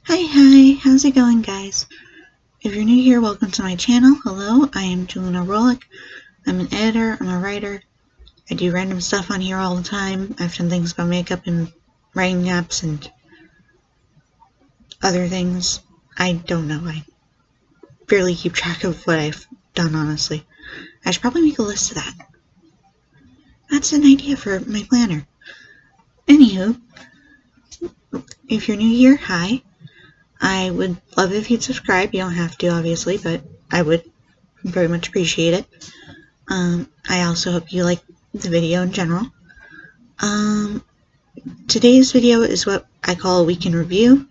Hi, how's it going, guys? If you're new here, welcome to my channel. Hello, I am jalunaberry. I'm an editor, I'm a writer. I do random stuff on here all the time. I've done things about makeup and writing apps and other things. I don't know, I barely keep track of what I've done, honestly. I should probably make a list of that. That's an idea for my planner. Anywho, if you're new here, hi. I would love if you'd subscribe. You don't have to, obviously, but I would very much appreciate it. I also hope you like the video in general. Today's video is what I call a week in review.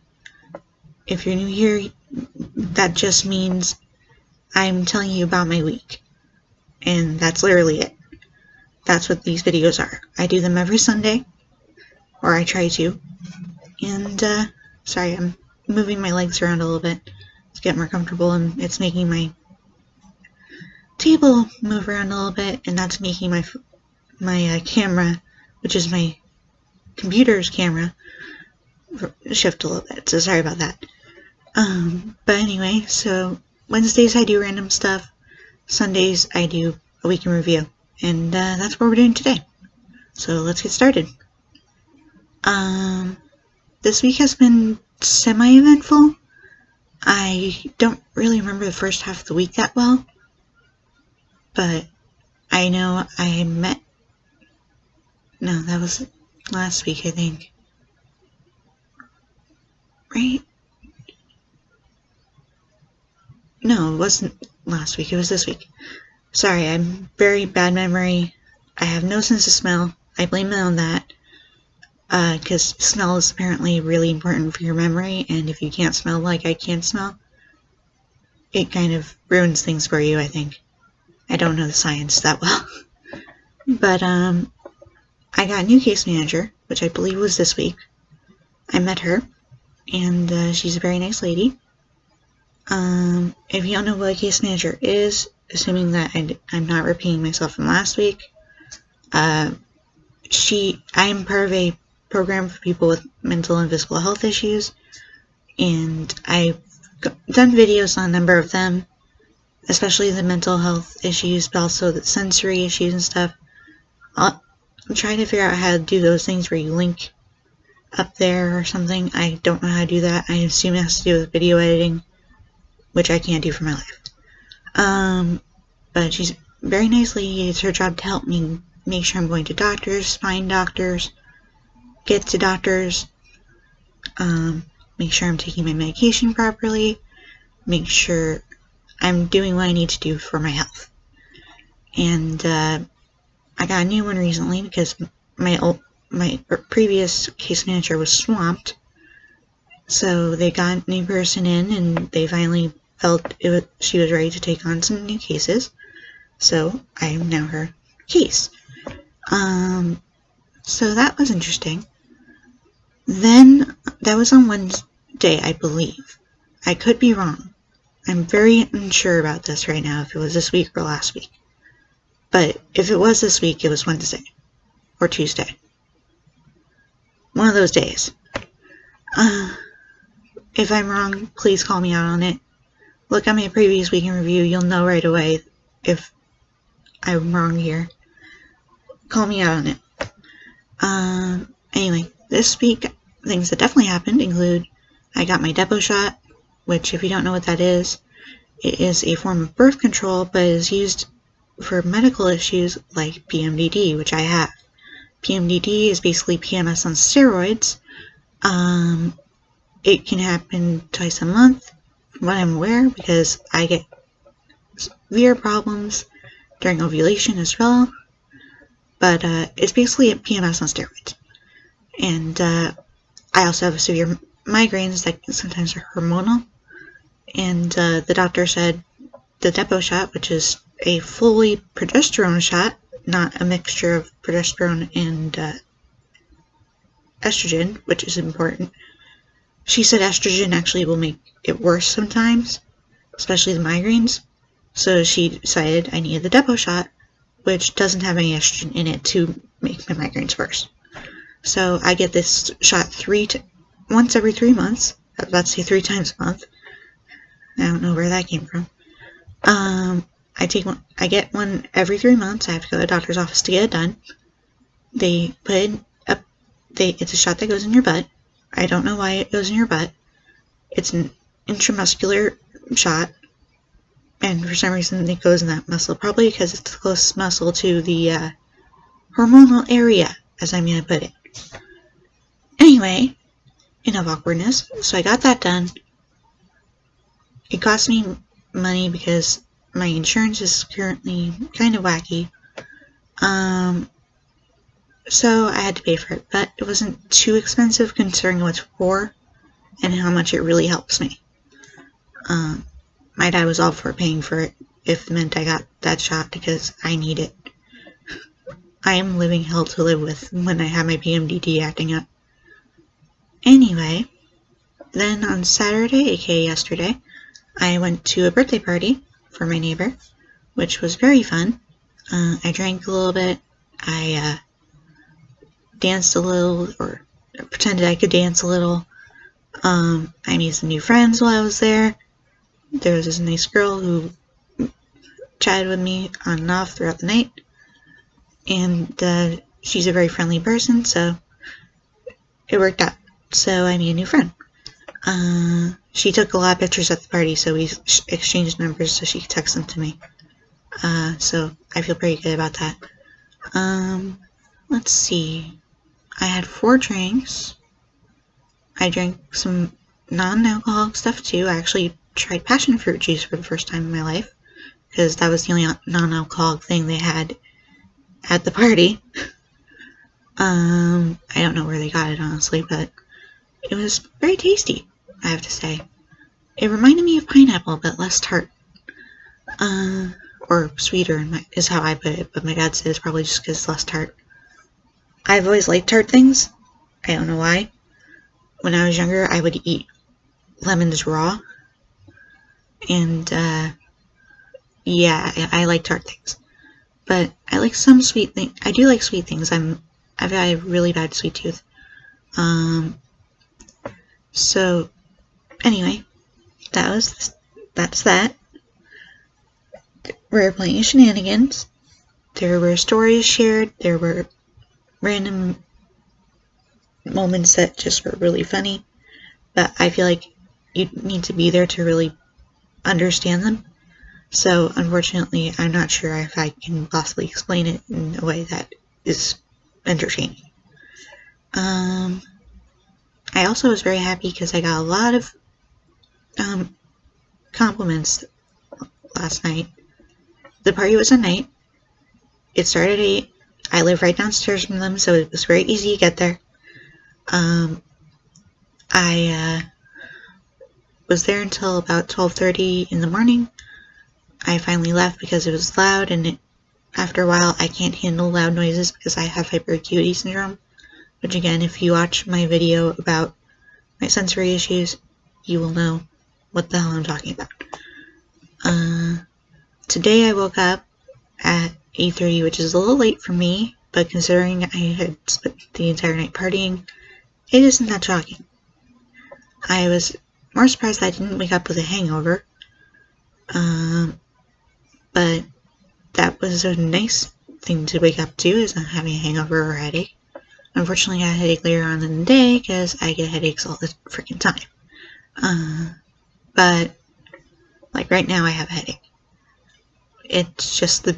If you're new here, that just means I'm telling you about my week. And that's literally it. That's what these videos are. I do them every Sunday, or I try to. And, sorry, I'm moving my legs around a little bit to get more comfortable, and it's making my table move around a little bit, and that's making my camera, which is my computer's camera, shift a little bit, so sorry about that. But anyway, so Wednesdays I do random stuff, Sundays I do a week in review, and that's what we're doing today. So let's get started. This week has been semi-eventful. I don't really remember the first half of the week that well, but I know I met... No, that was last week, I think. Right? No, it wasn't last week, it was this week. Sorry, I'm very bad memory. I have no sense of smell. I blame it on that. Because smell is apparently really important for your memory, and if you can't smell like I can smell, it kind of ruins things for you, I think. I don't know the science that well. But, I got a new case manager, which I believe was this week. I met her, and she's a very nice lady. If you don't know what a case manager is, assuming that I'm not repeating myself from last week, I am part of a program for people with mental and physical health issues, and I've done videos on a number of them, especially the mental health issues, but also the sensory issues and stuff. I'm trying to figure out how to do those things where you link up there or something. I don't know how to do that. I assume it has to do with video editing, which I can't do for my life. But she's a very nice lady. It's her job to help me make sure I'm going to doctors, find doctors, get to doctors, make sure I'm taking my medication properly, make sure I'm doing what I need to do for my health. And I got a new one recently because my previous case manager was swamped. So they got a new person in, and they finally felt she was ready to take on some new cases. So I am now her case. So that was interesting. Then, that was on Wednesday, I believe. I could be wrong. I'm very unsure about this right now, if it was this week or last week. But if it was this week, it was Wednesday. Or Tuesday. One of those days. If I'm wrong, please call me out on it. Look at my previous week in review, you'll know right away if I'm wrong here. Call me out on it. Anyway, this week, things that definitely happened include I got my depot shot, which, if you don't know what that is, it is a form of birth control, but is used for medical issues like PMDD, which I have. PMDD is basically PMS on steroids. It can happen twice a month, from what I'm aware, because I get severe problems during ovulation as well. But it's basically a PMS on steroids. And I also have severe migraines that sometimes are hormonal. And the doctor said the depot shot, which is a fully progesterone shot, not a mixture of progesterone and estrogen, which is important. She said estrogen actually will make it worse sometimes, especially the migraines. So she decided I needed the depot shot, which doesn't have any estrogen in it to make my migraines worse. So I get this shot once every 3 months, Let's say 3 times a month. I don't know where that came from. I get one every 3 months. I have to go to the doctor's office to get it done. They put it's a shot that goes in your butt. I don't know why it goes in your butt. It's an intramuscular shot, and for some reason it goes in that muscle, probably because it's the closest muscle to the hormonal area, as I'm going to put it. Anyway, enough awkwardness. So I got that done. It cost me money because my insurance is currently kind of wacky. So I had to pay for it, but it wasn't too expensive considering what it's for and how much it really helps me. My dad was all for paying for it if it meant I got that shot because I need it. I am living hell to live with when I have my PMDD acting up. Anyway, then on Saturday, aka yesterday, I went to a birthday party for my neighbor, which was very fun. I drank a little bit. I danced a little, or pretended I could dance a little. I made some new friends while I was there. There was this nice girl who chatted with me on and off throughout the night. And she's a very friendly person, so it worked out. So I made a new friend. She took a lot of pictures at the party, so we exchanged numbers so she could text them to me. So I feel pretty good about that. Let's see. I had 4 drinks. I drank some non-alcoholic stuff too. I actually tried passion fruit juice for the first time in my life, because that was the only non-alcoholic thing they had at the party. I don't know where they got it, honestly, but it was very tasty, I have to say. It reminded me of pineapple, but less tart. Or sweeter, is how I put it, but my dad says probably just because it's less tart. I've always liked tart things. I don't know why. When I was younger, I would eat lemons raw. And, yeah, I like tart things. But I like some sweet things. I do like sweet things. I've got a really bad sweet tooth. So, anyway, that's that. We were playing shenanigans. There were stories shared. There were random moments that just were really funny. But I feel like you need to be there to really understand them. So, unfortunately, I'm not sure if I can possibly explain it in a way that is entertaining. I also was very happy because I got a lot of compliments last night. The party was at night. It started at 8. I live right downstairs from them, so it was very easy to get there. I was there until about 12:30 in the morning. I finally left because it was loud, and after a while I can't handle loud noises because I have hyperacuity syndrome, which again, if you watch my video about my sensory issues, you will know what the hell I'm talking about. Today I woke up at 8:30, which is a little late for me, but considering I had spent the entire night partying, it isn't that shocking. I was more surprised that I didn't wake up with a hangover, but that was a nice thing to wake up to, is not having a hangover or a headache. Unfortunately, I had a headache later on in the day, because I get headaches all the freaking time. But, like right now, I have a headache. It's just the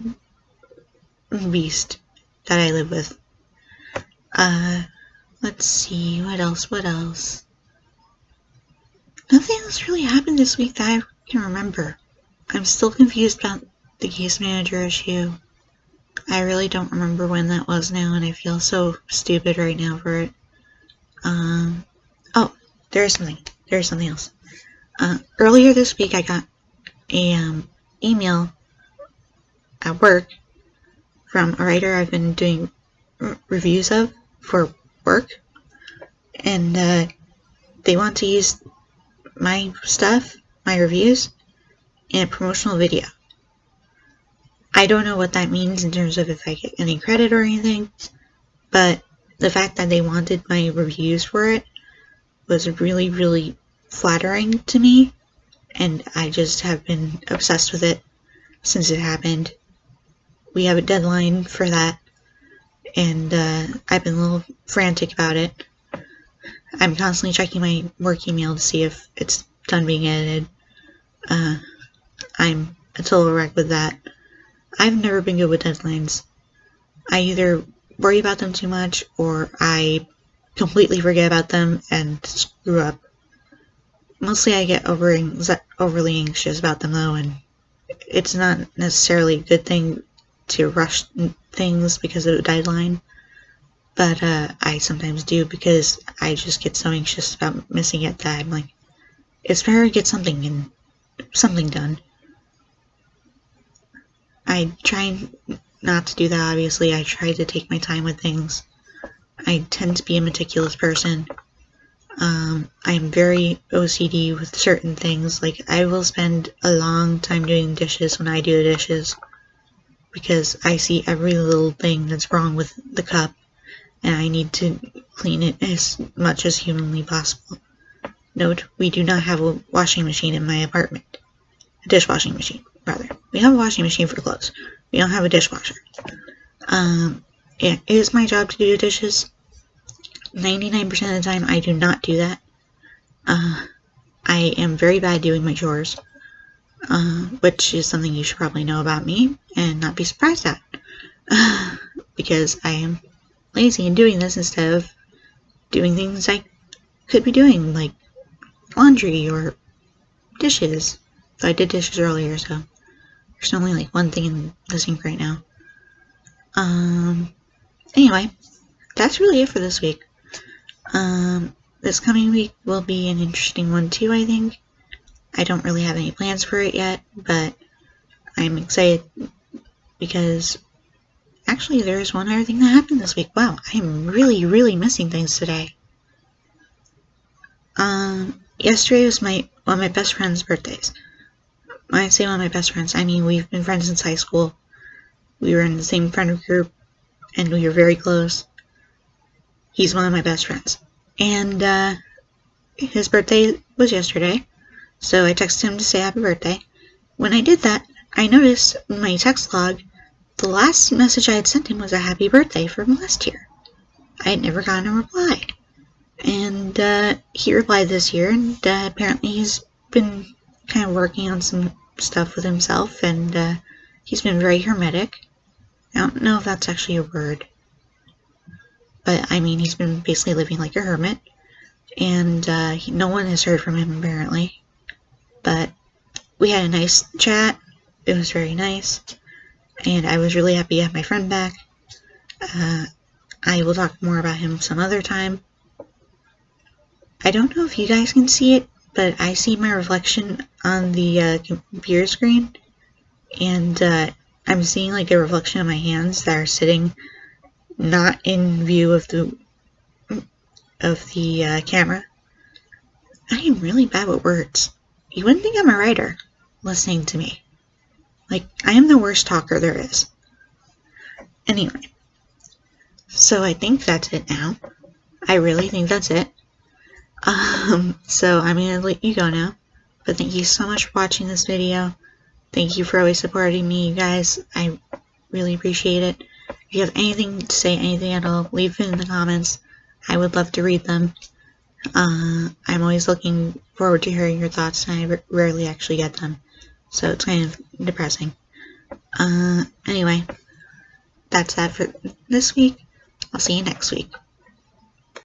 beast that I live with. Let's see, what else? Nothing else really happened this week that I can remember. I'm still confused about the case manager issue. I really don't remember when that was now, and I feel so stupid right now for it. Oh, there's something else. Earlier this week I got a email at work from a writer I've been doing reviews of for work, and they want to use my stuff, my reviews, in a promotional video. I don't know what that means in terms of if I get any credit or anything, but the fact that they wanted my reviews for it was really, really flattering to me, and I just have been obsessed with it since it happened. We have a deadline for that, and I've been a little frantic about it. I'm constantly checking my work email to see if it's done being edited. I'm a total wreck with that. I've never been good with deadlines. I either worry about them too much, or I completely forget about them and screw up. Mostly I get overly anxious about them though, and it's not necessarily a good thing to rush things because of a deadline, but I sometimes do because I just get so anxious about missing it that I'm like, it's better to get something done. I try not to do that, obviously. I try to take my time with things. I tend to be a meticulous person. I'm very OCD with certain things. Like, I will spend a long time doing dishes when I do the dishes because I see every little thing that's wrong with the cup and I need to clean it as much as humanly possible. Note, we do not have a washing machine in my apartment. A dishwashing machine, rather. We have a washing machine for clothes. We don't have a dishwasher. It is my job to do dishes. 99% of the time, I do not do that. I am very bad doing my chores, which is something you should probably know about me and not be surprised at. Because I am lazy in doing this instead of doing things I could be doing, like laundry or dishes. So I did dishes earlier, so there's only like one thing in the sink right now. Anyway, that's really it for this week. This coming week will be an interesting one too, I think. I don't really have any plans for it yet, but I'm excited because actually there's one other thing that happened this week. Wow, I am really, really missing things today. Yesterday was one of my best friend's birthdays. When I say one of my best friends, I mean we've been friends since high school. We were in the same friend group, and we were very close. He's one of my best friends. And, his birthday was yesterday, so I texted him to say happy birthday. When I did that, I noticed in my text log, the last message I had sent him was a happy birthday from last year. I had never gotten a reply. And, he replied this year, and, apparently he's been kind of working on some stuff with himself, and, he's been very hermetic. I don't know if that's actually a word. But, I mean, he's been basically living like a hermit. And no one has heard from him, apparently. But we had a nice chat. It was very nice. And I was really happy to have my friend back. I will talk more about him some other time. I don't know if you guys can see it, but I see my reflection on the computer screen. And I'm seeing like a reflection of my hands that are sitting not in view of the camera. I am really bad with words. You wouldn't think I'm a writer listening to me. Like, I am the worst talker there is. Anyway, so I think that's it now. I really think that's it. So I'm gonna let you go now. But thank you so much for watching this video. Thank you for always supporting me, you guys. I really appreciate it. If you have anything to say, anything at all, leave it in the comments. I would love to read them. I'm always looking forward to hearing your thoughts, and I rarely actually get them. So it's kind of depressing. Anyway, that's that for this week. I'll see you next week.